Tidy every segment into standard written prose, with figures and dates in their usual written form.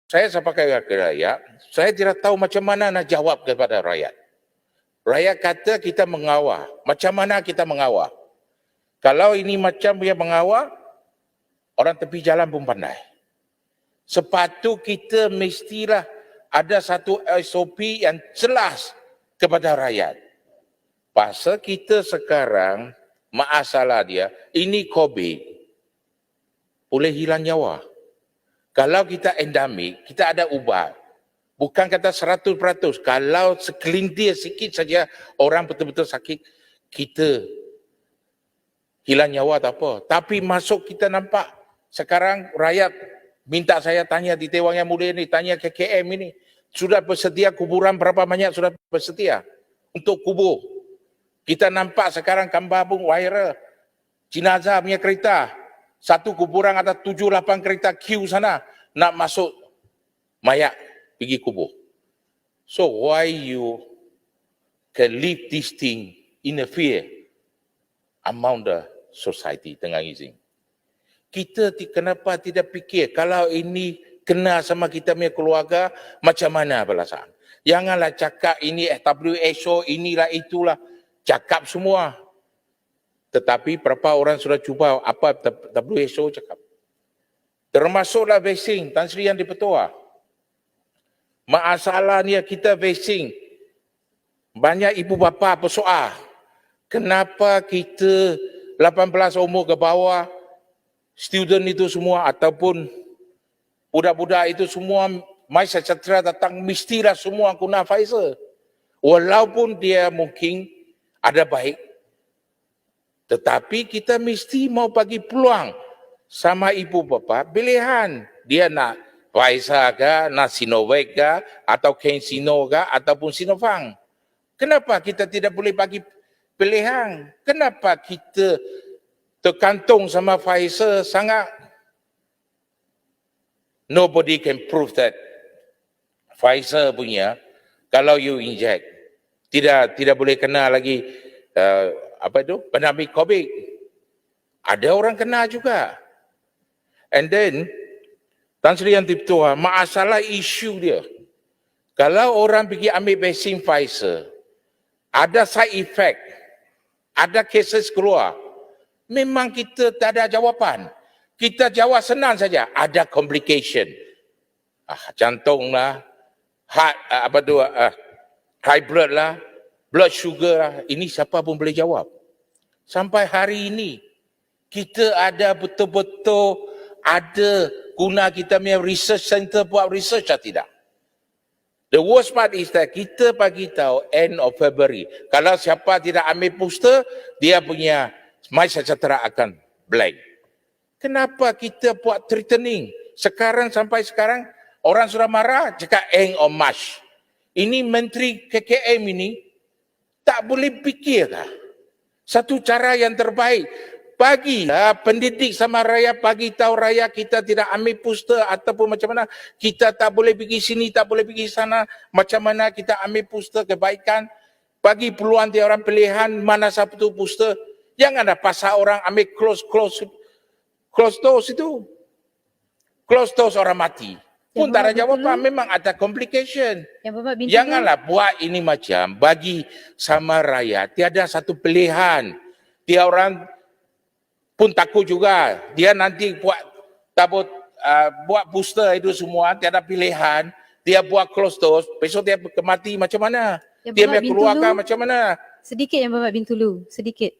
Saya sebagai rakyat, saya tidak tahu macam mana nak jawab kepada rakyat. Rakyat kata kita mengawal. Macam mana kita mengawal? Kalau ini macam dia mengawal, orang tepi jalan pun pandai. Sepatut kita mestilah ada satu SOP yang jelas kepada rakyat. Pasal kita sekarang, masalah dia, ini COVID, boleh hilang nyawa. Kalau kita endemik, kita ada ubat. Bukan kata 100%. Kalau sekelintir sikit saja orang betul-betul sakit, kita hilang nyawa tak apa. Tapi masuk kita nampak sekarang rakyat minta saya tanya di Tewang Yang Mulia ni, tanya KKM ini, sudah bersedia kuburan berapa banyak sudah bersedia untuk kubur. Kita nampak sekarang gambar pun viral. Jenazah punya kereta. Satu kuburan ada 7-8 kereta queue sana nak masuk mayat pergi kubur. So why you can leave this thing in a fear among the society tengah izin. Kita kenapa tidak fikir kalau ini kena sama kita punya keluarga macam mana perasaan. Janganlah cakap ini WHO inilah itulah. Cakap semua. Tetapi berapa orang sudah cuba apa WHO cakap. Termasuklah vaksin, Tan Sri yang dipetua. Masalahnya kita vaksin. Banyak ibu bapa bersoal. Kenapa kita 18 umur ke bawah, student itu semua ataupun budak-budak itu semua mai sejahtera datang mestilah semua guna Pfizer. Walaupun dia mungkin ada baik, tetapi kita mesti mau bagi peluang sama ibu bapa pilihan. Dia nak Pfizer ke, nak Sinovac ke, atau CanSino ke, ataupun Sinopharm. Kenapa kita tidak boleh bagi pilihan? Kenapa kita tergantung sama Pfizer sangat? Nobody can prove that Pfizer punya, kalau you inject, tidak boleh kena lagi pandemik COVID. Ada orang kena juga. And then Tan Sri yang dipetua, masalah isu dia. Kalau orang pergi ambil vaksin Pfizer, ada side effect, ada cases keluar, memang kita tak ada jawapan. Kita jawab senang saja, ada complication. Jantung lah, heart, high blood lah, blood sugar lah. Ini siapa pun boleh jawab. Sampai hari ini, kita ada betul-betul ada guna kita punya research center buat research atau tidak. The worst part is that kita bagi tahu end of February. Kalau siapa tidak ambil booster, dia punya My Sejahtera akan blank. Kenapa kita buat threatening? Sampai sekarang, orang sudah marah, cakap end of March. Ini Menteri KKM ini, tak boleh fikirkah? Satu cara yang terbaik, bagi pendidik sama rakyat, bagi tahu rakyat kita tidak ambil booster ataupun macam mana, kita tak boleh pergi sini, tak boleh pergi sana, macam mana kita ambil booster kebaikan, bagi peluang dia orang pilihan mana satu booster. Jangan ada pasal orang ambil close dose itu. Close dose orang mati. Pun tak ada jawapan, memang ada complication. Janganlah buat ini macam bagi sama rakyat. Tiada satu pilihan. Dia orang pun takut juga. Dia nanti buat booster itu semua, tiada pilihan. Dia buat close dose, besok dia mati macam mana? Dia punya keluarga macam mana? Sedikit yang Berhormat Bintulu, sedikit.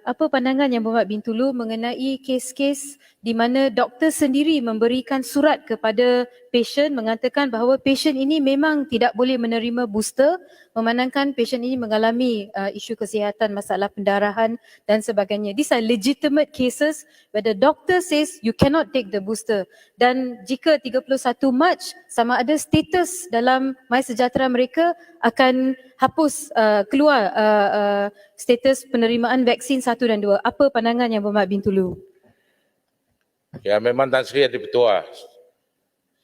Apa pandangan yang Berhormat Bintulu mengenai kes-kes di mana doktor sendiri memberikan surat kepada pasien mengatakan bahawa pasien ini memang tidak boleh menerima booster memandangkan pasien ini mengalami isu kesihatan, masalah pendarahan dan sebagainya. These are legitimate cases where the doctor says you cannot take the booster. Dan jika 31 Mac sama ada status dalam My Sejahtera mereka akan hapus keluar status penerimaan vaksin 1 dan 2. Apa pandangan yang Berhormat Bintulu? Ya, memang Tan Sri ada betul.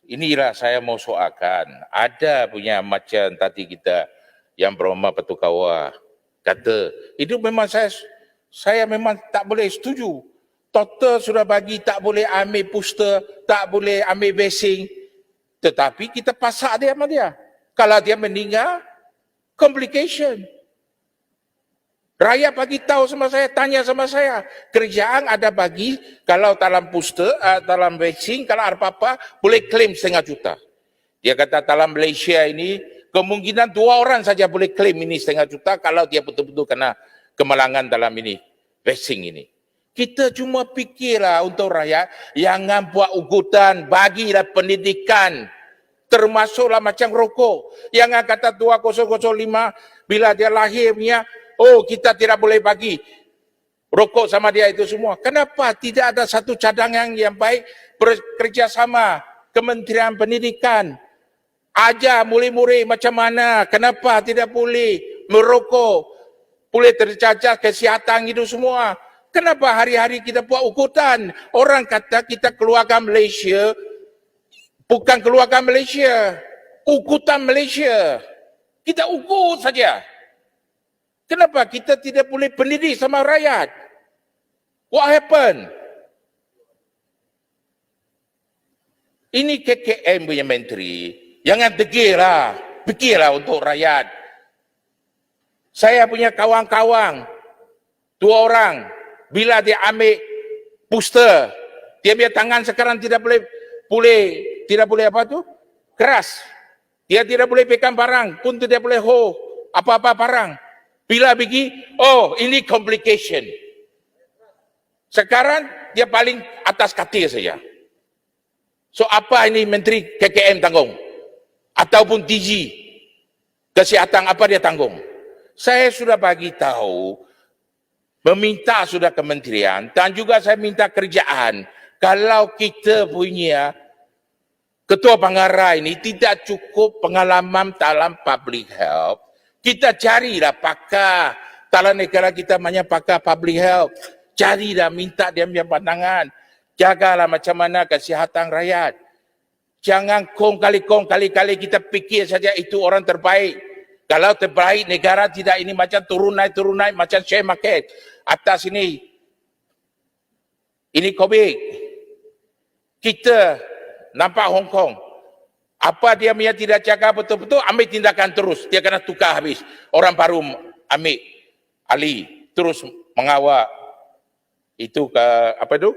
Inilah saya mau soalkan. Ada punya macam tadi kita yang Berhormat Patuk Kawah kata, itu memang saya memang tak boleh setuju. Doktor sudah bagi tak boleh ambil booster, tak boleh ambil vaksin. Tetapi kita pasak dia sama dia. Kalau dia meninggal, complication. Rakyat bagi tahu sama saya, tanya sama saya. Kerjaan ada bagi, kalau dalam booster, dalam vaksin, kalau ada apa-apa, boleh klaim 1,5 juta. Dia kata dalam Malaysia ini, kemungkinan 2 orang saja boleh klaim ini 1,5 juta kalau dia betul-betul kena kemalangan dalam ini, vaksin ini. Kita cuma fikirlah untuk rakyat, jangan buat ugutan, bagilah pendidikan. Termasuklah macam rokok. Jangan kata 2005, bila dia lahir punya, oh kita tidak boleh bagi rokok sama dia itu semua. Kenapa tidak ada satu cadangan yang baik bekerjasama Kementerian Pendidikan? Ajar murid-murid macam mana, kenapa tidak boleh merokok, boleh tercacat kesihatan itu semua. Kenapa hari-hari kita buat ugutan? Orang kata kita keluarga Malaysia, bukan keluarga Malaysia, ugutan Malaysia. Kita ugut saja. Kenapa kita tidak boleh pendidik sama rakyat? What happened? Ini KKM punya menteri. Jangan degillah, fikirlah untuk rakyat. Saya punya kawan-kawan, 2 orang, bila dia ambil booster, dia punya tangan sekarang tidak boleh apa tu? Keras. Dia tidak boleh pegang barang, pun tidak boleh apa-apa barang. Bila pergi, oh ini complication. Sekarang dia paling atas katil saja. So apa ini Menteri KKM tanggung? Ataupun DG Kesihatan apa dia tanggung? Saya sudah bagi tahu, meminta sudah kementerian dan juga saya minta kerjaan. Kalau kita punya ketua pengarah ini tidak cukup pengalaman dalam public health, kita carilah pakar dalam negara kita banyak pakar public health. Carilah, minta dia punya pandangan. Jagalah macam mana kesihatan rakyat. Jangan kali-kali kita fikir saja itu orang terbaik. Kalau terbaik negara tidak ini macam turun naik macam share market. Atas ini COVID. Kita nampak Hong Kong. Apa dia punya tidak jaga betul-betul, ambil tindakan terus. Dia kena tukar habis. Orang baru ambil alih, terus mengawal itu ke apa itu?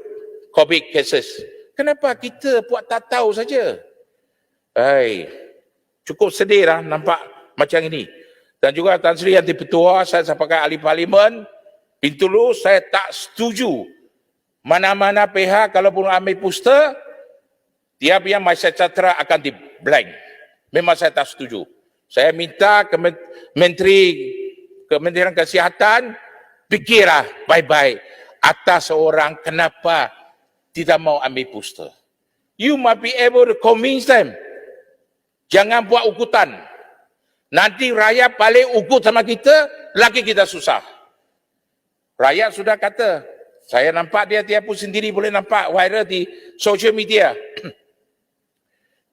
COVID cases. Kenapa kita buat tak tahu saja? Cukup sedih lah nampak macam ini. Dan juga Tan Sri Yanti Petua, saya sebagai ahli parlimen, Bintulu saya tak setuju mana-mana pihak kalau pun ambil booster, dia punya masa sejahtera akan di blank. Memang saya tak setuju. Saya minta Kementerian Kesihatan fikirlah baik-baik atas orang kenapa tidak mau ambil booster. You must be able to convince them. Jangan buat ugutan. Nanti rakyat balik ugut sama kita, lagi kita susah. Rakyat sudah kata, saya nampak dia pun sendiri boleh nampak viral di social media.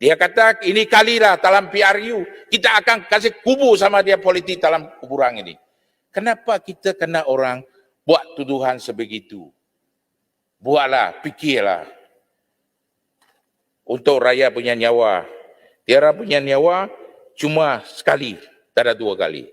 Dia kata ini kalilah dalam PRU, kita akan kasih kubur sama dia politik dalam kuburan ini. Kenapa kita kena orang buat tuduhan sebegitu? Buatlah, fikirlah. Untuk rakyat punya nyawa. Tiara punya nyawa cuma sekali, tak ada 2 kali.